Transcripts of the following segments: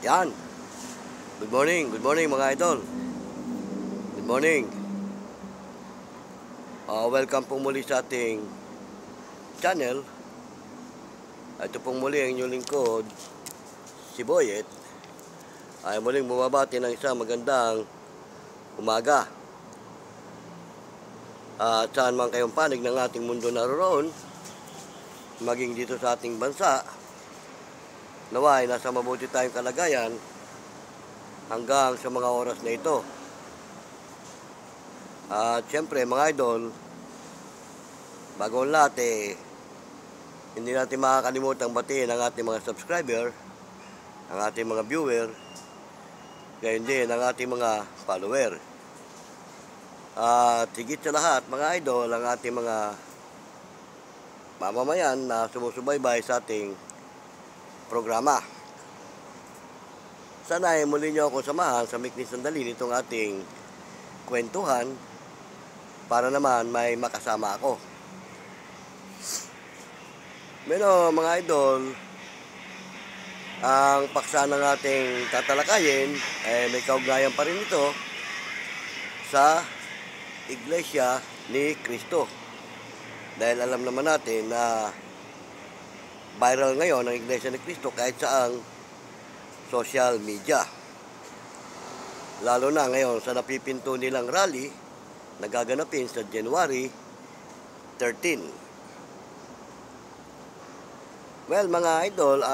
Yan. Good morning mga idol. Good morning. Welcome po muli sa ating channel. Ito pong muli ang inyong lingkod, si Boyet. Ay muling bumabati ng isang magandang umaga. At saan man kayong panig ng ating mundo naroon, maging dito sa ating bansa, naway nasa mabuti tayong kalagayan hanggang sa mga oras na ito. At syempre mga idol, bago ang lahat hindi natin makakalimutang batiin ang ating mga subscriber, ang ating mga viewer, gayon din ang ating mga follower. At higit sa lahat mga idol, ang ating mga mamamayan na sumusubaybay sa ating programa. Sana ay muli nyo akong samahan sa mikling sandali nitong ating kwentuhan para naman may makasama ako. Pero mga idol, ang paksa ng ating tatalakayin ay may kaugnayan pa rin ito sa Iglesia ni Cristo. Dahil alam naman natin na viral ngayon ang Iglesia ni Cristo kahit saang social media. Lalo na ngayon sa napipinto nilang rally na gaganapin sa January 13. Well mga idol,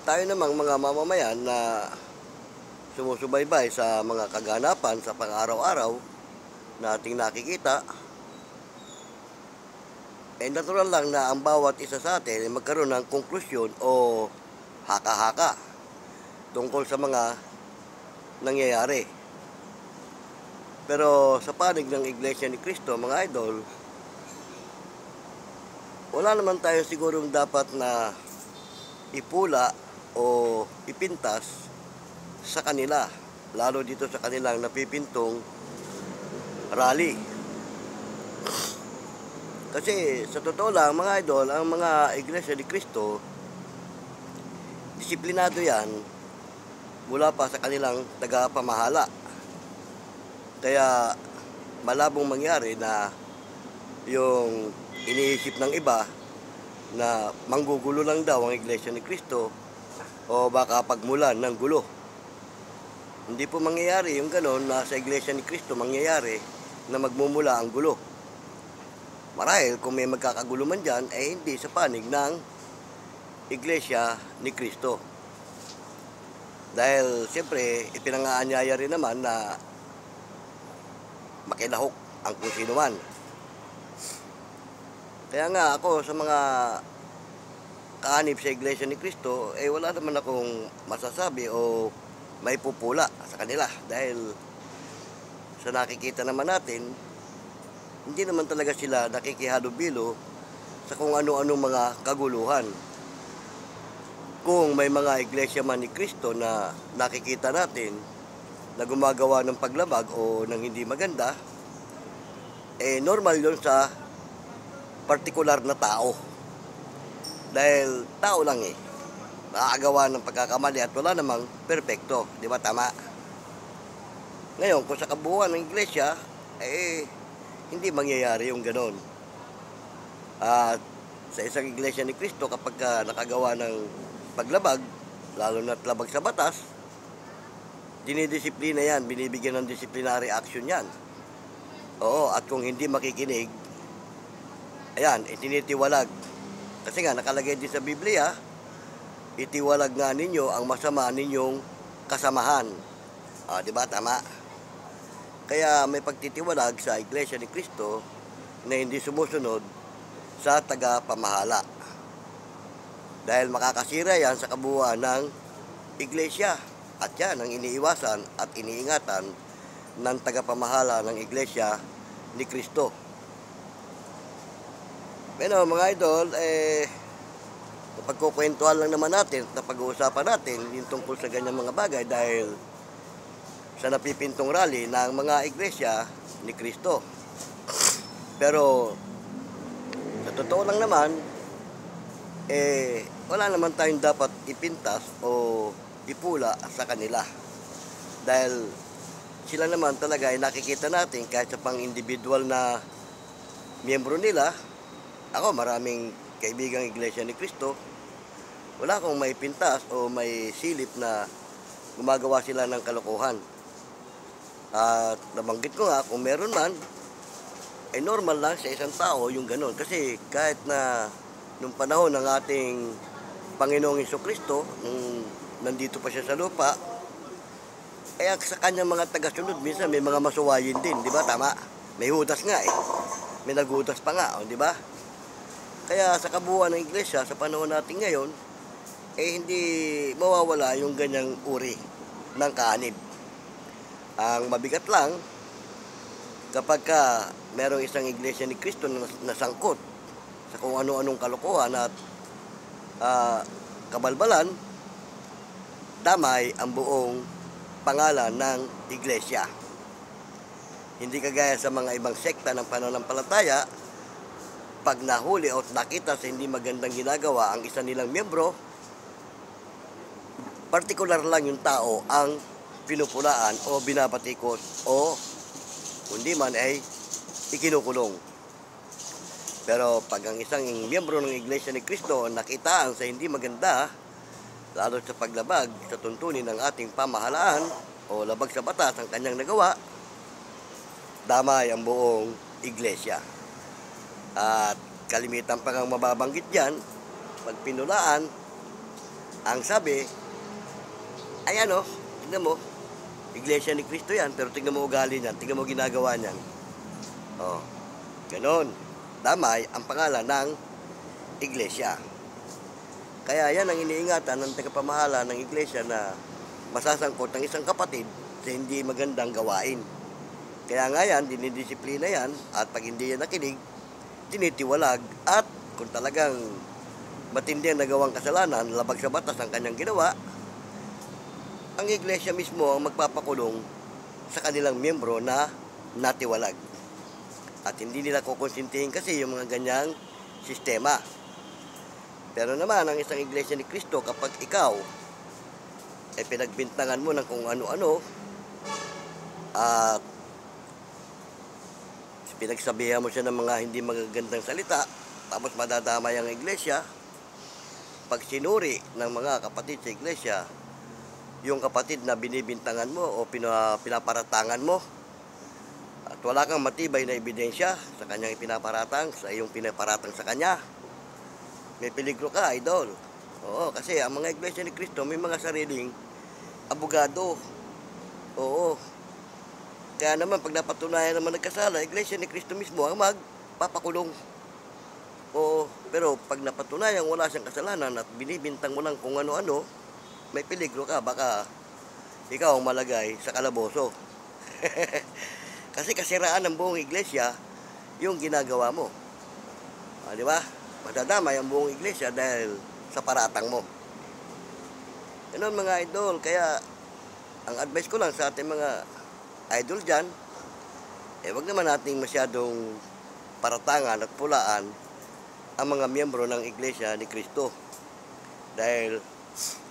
tayo namang mga mamamayan na sumusubaybay sa mga kaganapan sa pang-araw-araw na ating nakikita, natural lang na ang bawat isa sa atin ay magkaroon ng konklusyon o haka-haka tungkol sa mga nangyayari. Pero sa panig ng Iglesia ni Cristo, mga idol, wala naman tayo sigurong dapat na ipula o ipintas sa kanila, lalo dito sa kanilang napipintong rally. Kasi sa totoo lang mga idol, ang mga Iglesia ni Cristo, disiplinado yan mula pa sa kanilang tagapamahala. Kaya malabong mangyari na yung iniisip ng iba na manggugulo lang daw ang Iglesia ni Cristo o baka pagmulan ng gulo. Hindi po mangyayari yung gano'n na sa Iglesia ni Cristo mangyayari na magmumula ang gulo. Marahil kung may magkakagulo man dyan, hindi sa panig ng Iglesia ni Cristo. Dahil siyempre ipinangaanyaya rin naman na makilahok ang kung sino man. Kaya nga ako sa mga kaanib sa Iglesia ni Cristo, wala naman akong masasabi o may pupula sa kanila dahil sa nakikita naman natin, hindi naman talaga sila nakikihalubilo sa kung ano-ano mga kaguluhan. Kung may mga iglesia man ni Cristo na nakikita natin na gumagawa ng paglabag o ng hindi maganda, normal yun sa partikular na tao. Dahil tao lang nakagawa ng pagkakamali at wala namang perpekto, di ba tama? Ngayon, kung sa kabuuan ng iglesia, hindi mangyayari yung ganon. At sa isang Iglesia ni Cristo, kapag nakagawa ng paglabag, lalo na't labag sa batas, dinidisiplina yan, binibigyan ng disciplinary action yan. Oo, at kung hindi makikinig, tinitiwalag. Kasi nga, nakalagay din sa Biblia, itiwalag nga ninyo ang masama ninyong kasamahan. Di ba? Tama. Kaya may pagtitiwalag sa Iglesia ni Cristo na hindi sumusunod sa tagapamahala. Dahil makakasira yan sa kabuuan ng Iglesia. At yan ang iniiwasan at iniingatan ng tagapamahala ng Iglesia ni Cristo. Pero mga idol, pagkukwentuhan lang naman natin at pag-uusapan natin yung tungkol sa ganyang mga bagay dahil sa napipintong rally ng mga Iglesia ni Cristo. Pero sa totoo lang naman, wala naman tayong dapat ipintas o ipula sa kanila. Dahil sila naman talaga ay nakikita natin kahit sa pang-individual na miyembro nila. Ako, maraming kaibigang Iglesia ni Cristo. Wala akong may pintas o may silip na gumagawa sila ng kalokohan. At nabanggit ko nga, kung meron man, ay normal lang sa isang tao yung ganun. Kasi kahit na nung panahon ng ating Panginoong Jesucristo, nung nandito pa siya sa lupa, kaya sa kanyang mga tagasunod, minsan may mga masuwayin din, di ba? Tama? May hudas nga eh. May naghudas pa nga, di ba? Kaya sa kabuuan ng iglesia, sa panahon natin ngayon, eh hindi mawawala yung ganyang uri ng kaanib. Ang mabigat lang, kapag ka merong isang iglesia ni Cristo na nasangkot sa kung ano-anong kalokohan at kabalbalan, damay ang buong pangalan ng iglesia. Hindi kagaya sa mga ibang sekta ng pananampalataya, pag nahuli o nakita sa hindi magandang ginagawa ang isa nilang miyembro, partikular lang yung tao ang pinupulaan o binabatikos o kundi man ay ikinukulong. Pero pag ang isang miyembro ng Iglesia ni Cristo nakitaan sa hindi maganda, lalo sa paglabag sa tuntunin ng ating pamahalaan o labag sa batas ang kanyang nagawa, damay ang buong iglesia. At kalimitan pa kang mababanggit dyan, pag pinulaan, ang sabi, ay ano, tignan mo, Iglesia ni Cristo yan, pero tignan mo ugali niyan, tignan mo ginagawa niyan. Oh, ganon. Damay ang pangalan ng iglesia. Kaya yan ang iniingatan ng tagapamahala ng iglesia na masasangkot ng isang kapatid sa hindi magandang gawain. Kaya nga yan, dinidisiplina yan, at pag hindi yan nakinig, tinitiwalag, at kung talagang matindi ang nagawang kasalanan, labag sa batas ang kanyang ginawa, ang iglesia mismo ang magpapakulong sa kanilang miyembro na natiwalag. At hindi nila kukonsintihin kasi yung mga ganyang sistema. Pero naman, ang isang iglesia ni Cristo, kapag ikaw ay pinagbintangan mo ng kung ano-ano at pinagsabihan mo siya ng mga hindi magagandang salita, tapos madadamay ang iglesia, pag sinuri ng mga kapatid sa iglesia, yung kapatid na binibintangan mo o pinaparatangan mo, at wala kang matibay na ebidensya sa kanyang ipinaparatang, sa iyong pinaparatang sa kanya, may peligro ka, idol. Oo, kasi ang mga iglesia ni Cristo may mga sariling abogado. Oo. Kaya naman, pag napatunayan naman nagkasala, iglesia ni Cristo mismo ang magpapakulong. Oo, pero pag napatunayan wala siyang kasalanan at binibintang mo lang kung ano-ano, may peligro ka, baka ikaw ang malagay sa kalaboso. Kasi kasiraan ng buong iglesia yung ginagawa mo. Di ba? Madadamay ang buong iglesia dahil sa paratang mo. Ganun mga idol, kaya ang advice ko lang sa ating mga idol dyan, wag naman nating masyadong paratangan at pulaan ang mga miyembro ng Iglesia ni Cristo. Dahil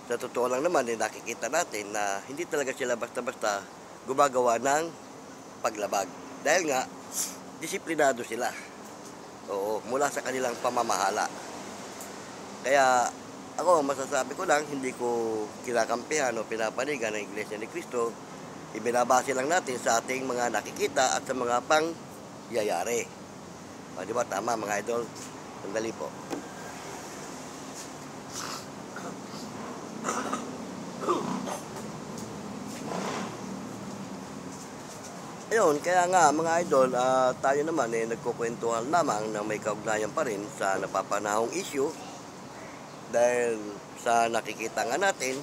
sa totoo lang naman, nakikita natin na hindi talaga sila basta-basta gumagawa ng paglabag. Dahil nga, disiplinado sila. Oo, mula sa kanilang pamamahala. Kaya ako, masasabi ko lang, hindi ko kinakampihan o pinapanigan ng Iglesia ni Cristo. Ibinabase lang natin sa ating mga nakikita at sa mga pangyayari. Di ba? Tama mga idol. Sandali po. Ayun, kaya nga mga idol, tayo naman nagkukwentuhan lamang na may kaugnayan pa rin sa napapanahong issue. Dahil sa nakikita nga natin,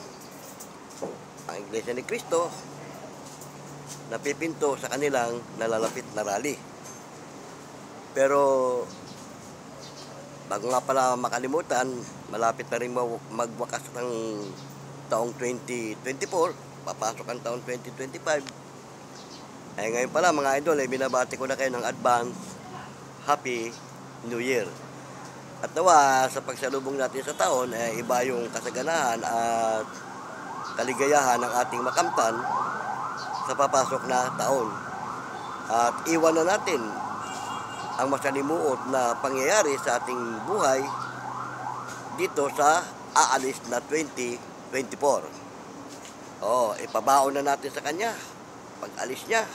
ang Iglesia ni Cristo napipinto sa kanilang nalalapit na rally. Pero bago nga pala makalimutan, malapit na rin magwakas ng taong 2024, papasok ang taong 2025. Ay ngayon pala mga idol, binabati ko na kayo ng advance Happy New Year. At nawa sa pagsalubong natin sa taon, iba yung kasaganahan at kaligayahan ng ating makamtan sa papasok na taon. At iwan na natin ang masalimuot na pangyayari sa ating buhay dito sa aalis na 2024. Ipabaon na natin sa kanya pag-alis niya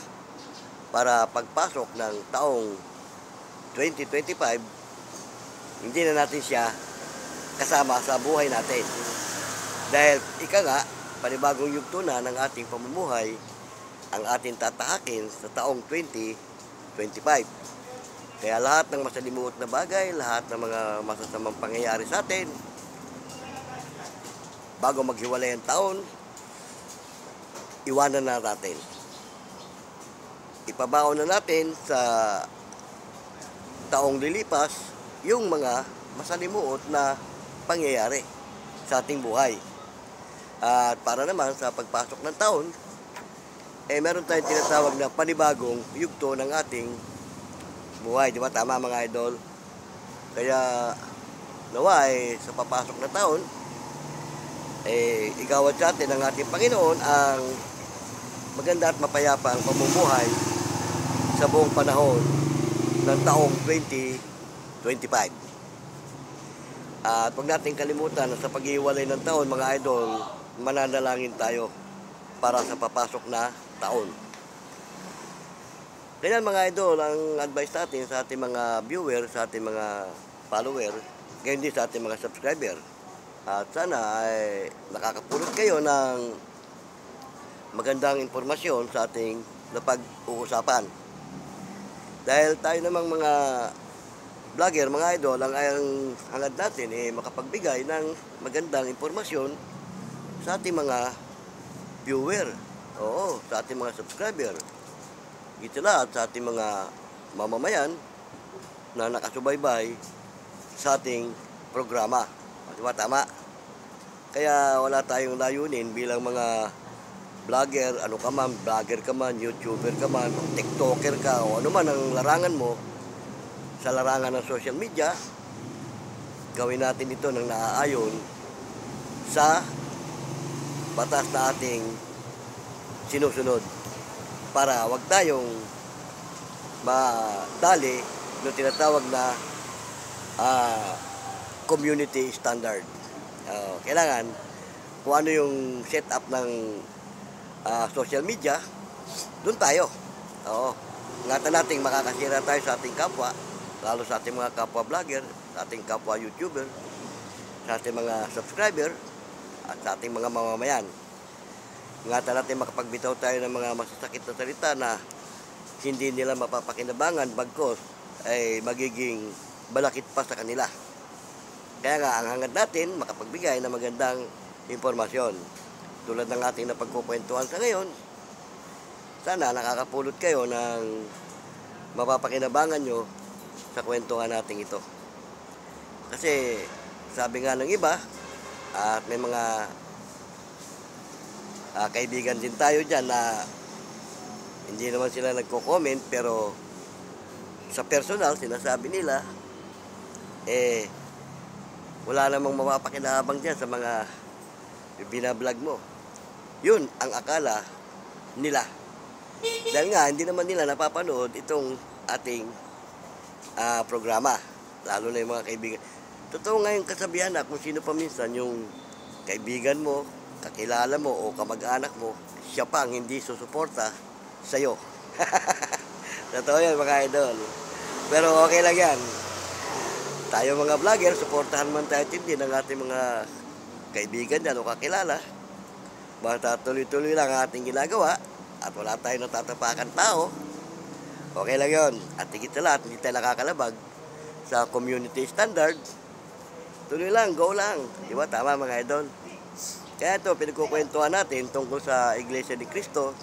para pagpasok ng taong 2025, hindi na natin siya kasama sa buhay natin. Dahil ika nga, panibagong yugto na ng ating pamumuhay ang ating tatahakin sa taong 2025. Kaya lahat ng masalimuot na bagay, lahat ng mga masasamang pangyayari sa atin, bago maghiwalay ang taon, iwanan na natin. Ipabaon na natin sa taong lilipas yung mga masalimuot na pangyayari sa ating buhay. At para naman sa pagpasok ng taon, meron tayong tinatawag na panibagong yugto ng ating buhay. Di ba? Tama mga idol? Kaya nawa sa papasok na taon, igawad sa atin ng ating Panginoon ang maganda at mapayapang pamumuhay sa buong panahon ng taong 2025. At huwag natin kalimutan na sa pag-iwalay ng taon, mga idol, mananalangin tayo para sa papasok na taon. Ganyan mga idol, ang advice natin sa ating mga viewer, sa ating mga follower, gayon din sa ating mga subscriber. At sana ay nakakapulot kayo ng magandang informasyon sa ating napag-uusapan. Dahil tayo namang mga vlogger, mga idol, ang hangad natin makapagbigay ng magandang informasyon sa ating mga viewer. Sa ating mga subscriber. Ito lahat sa ating mga mamamayan na nakasubaybay sa ating programa. Diba tama? Kaya wala tayong layunin bilang mga vlogger, vlogger ka man, YouTuber ka man, TikToker ka, o ano man ang larangan mo sa larangan ng social media, gawin natin ito ng naaayon sa batas na ating sinusunod para wag tayong madali ng tinatawag na community standard. Kailangan kung ano yung setup ng social media, doon tayo. Ingatan natin makakasira tayo sa ating kapwa, lalo sa ating mga kapwa vlogger, sa ating kapwa YouTuber, sa ating mga subscriber, at sa ating mga mamamayan. Ingatan natin makapagbitaw tayo ng mga masasakit na salita na hindi nila mapapakinabangan, bagkos ay magiging balakid pa sa kanila. Kaya nga, ang hangad natin makapagbigay ng magandang impormasyon. Tulad ng ating napagkukwentuhan sa ngayon, sana nakakapulot kayo ng mapapakinabangan nyo sa kwentuhan natin ito. Kasi sabi nga ng iba, at may mga kaibigan din tayo dyan na hindi naman sila nagko-comment, pero sa personal sinasabi nila wala namang mapapakinabang dyan sa mga binablog mo. Yun ang akala nila. Dahil nga hindi naman nila napapanood itong ating programa, lalo na yung mga kaibigan. Totoo nga yung kasabihan na kung sino pa minsan yung kaibigan mo, kakilala mo o kamag-anak mo, siya pa ang hindi susuporta sa'yo. Totoo yan mga idol. Pero okay lang yan. Tayo mga vlogger, suportahan man tayo din ng ating mga kaibigan dyan o kakilala. Basta tuloy-tuloy lang ang ating ginagawa at wala tayong natatapakan tao, okay lang yun. At higit sa lahat, hindi tayo nakakalabag sa community standard. Tuloy lang, go lang. Diba? Tama mga idol. Kaya ito, pinagkukwentuhan natin tungkol sa Iglesia ni Cristo.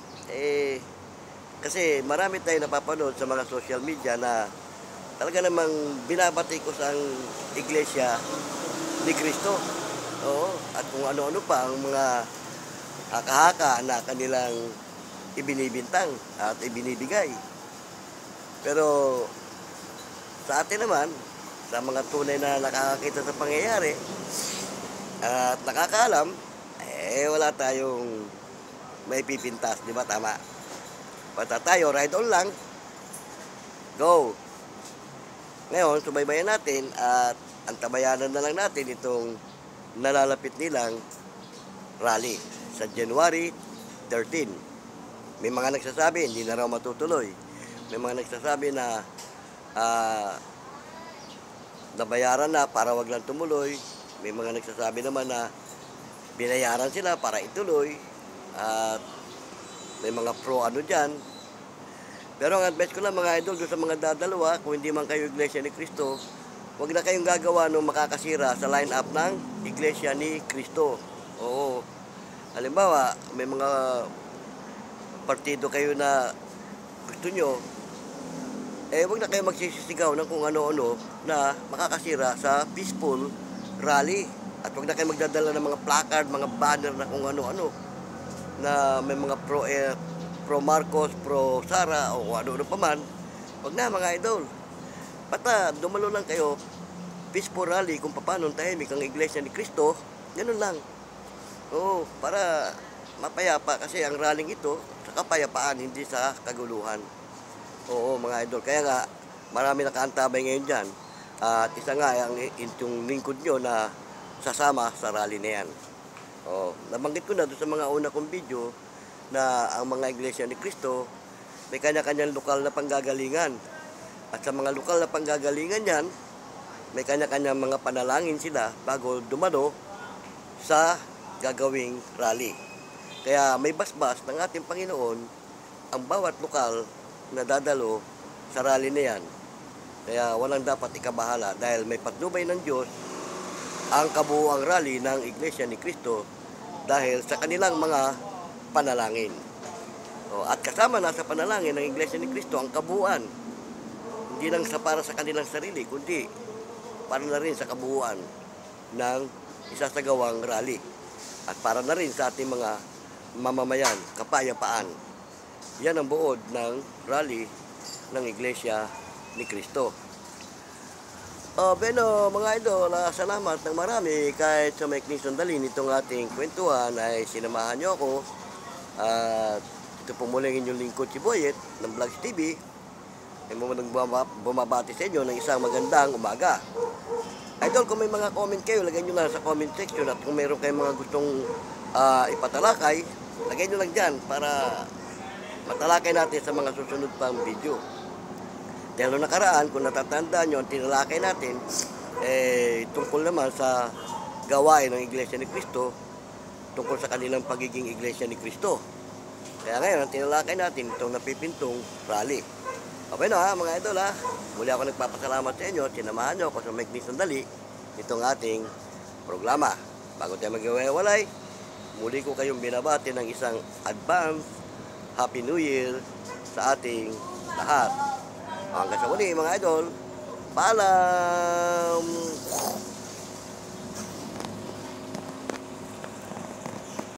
Kasi marami tayong napapanood sa mga social media na talaga namang binabatikos ang Iglesia ni Cristo. At kung ano-ano pa ang mga haka-haka na kanilang ibinibintang at ibinibigay. Pero sa atin naman, sa mga tunay na nakakakita sa pangyayari at nakakaalam, wala tayong may pipintas, di ba? Tama. Basta tayo, ride on lang. Go! Ngayon, subaybayan natin at antabayanan na lang natin itong nalalapit nilang rally sa January 13. May mga nagsasabi, hindi na raw matutuloy. May mga nagsasabi na nabayaran na para wag lang tumuloy. May mga nagsasabi naman na binayaran sila para ituloy. At may mga pro ano dyan. Pero ang advice ko lang mga idol, doon sa mga dadalawa, kung hindi man kayo Iglesia ni Cristo, huwag na kayong gagawa ng makakasira sa line-up ng Iglesia ni Cristo. Oo. Halimbawa, may mga partido kayo na gusto nyo, huwag na kayo magsisisigaw ng kung ano-ano na makakasira sa peaceful rally. At huwag na kayo magdadala ng mga placard, mga banner na kung ano-ano na may mga pro Marcos, pro Sara, o ano-ano pa man. Huwag na mga idol. Basta dumalo lang kayo, peaceful rally, kung paano tahimik ang Iglesia ni Cristo, ganun lang. Oo, para mapayapa kasi ang rallying ito sa kapayapaan, hindi sa kaguluhan. Oo mga idol, kaya nga marami nakaantabay ngayon dyan. At isa nga yung lingkod nyo na sasama sa rally na yan. Oo, nabanggit ko na doon sa mga una kong video na ang mga Iglesia ni Cristo may kanya-kanyang lokal na panggagalingan. At sa mga lokal na panggagalingan yan, may kanya-kanyang mga panalangin sila bago dumalo sa gagawing rally. Kaya may basbas ng ating Panginoon ang bawat lokal na dadalo sa rally na yan. Kaya walang dapat ikabahala dahil may patnubay ng Diyos ang kabuuang rally ng Iglesia ni Cristo dahil sa kanilang mga panalangin. At kasama na sa panalangin ng Iglesia ni Cristo ang kabuuan. Hindi lang para sa kanilang sarili, kundi para na rin sa kabuuan ng isasagawang rally. At para na rin sa ating mga mamamayan, kapayapaan. Yan ang buod ng rally ng Iglesia ni Cristo. Beno, mga idol, salamat ng marami kahit sa maikling sandali nitong ating kwentuhan ay sinamahan nyo ako. At ito po muli ang inyong lingkod si Boyet ng Vlogs TV. Ay bumabati sa inyo ng isang magandang umaga. Idol, kung may mga comment kayo, lagay nyo lang sa comment section. At kung mayroon kayong mga gustong ipatalakay, lagay nyo lang dyan para matalakay natin sa mga susunod pang video. Dahil noong nakaraan, kung natatandaan nyo, ang tinalakay natin, tungkol naman sa gawain ng Iglesia ni Cristo, tungkol sa kanilang pagiging Iglesia ni Cristo. Kaya ngayon, ang tinalakay natin itong napipintong rally. Okay na mga idol ha. Muli ako nagpapasalamat sa inyo. Sinamahan nyo ako sa maikling sandali itong ating programa. Bago tayo mag-iwalay, muli ko kayong binabati ng isang advance Happy New Year sa ating lahat. Hanggang sa muli mga idol. Paalam!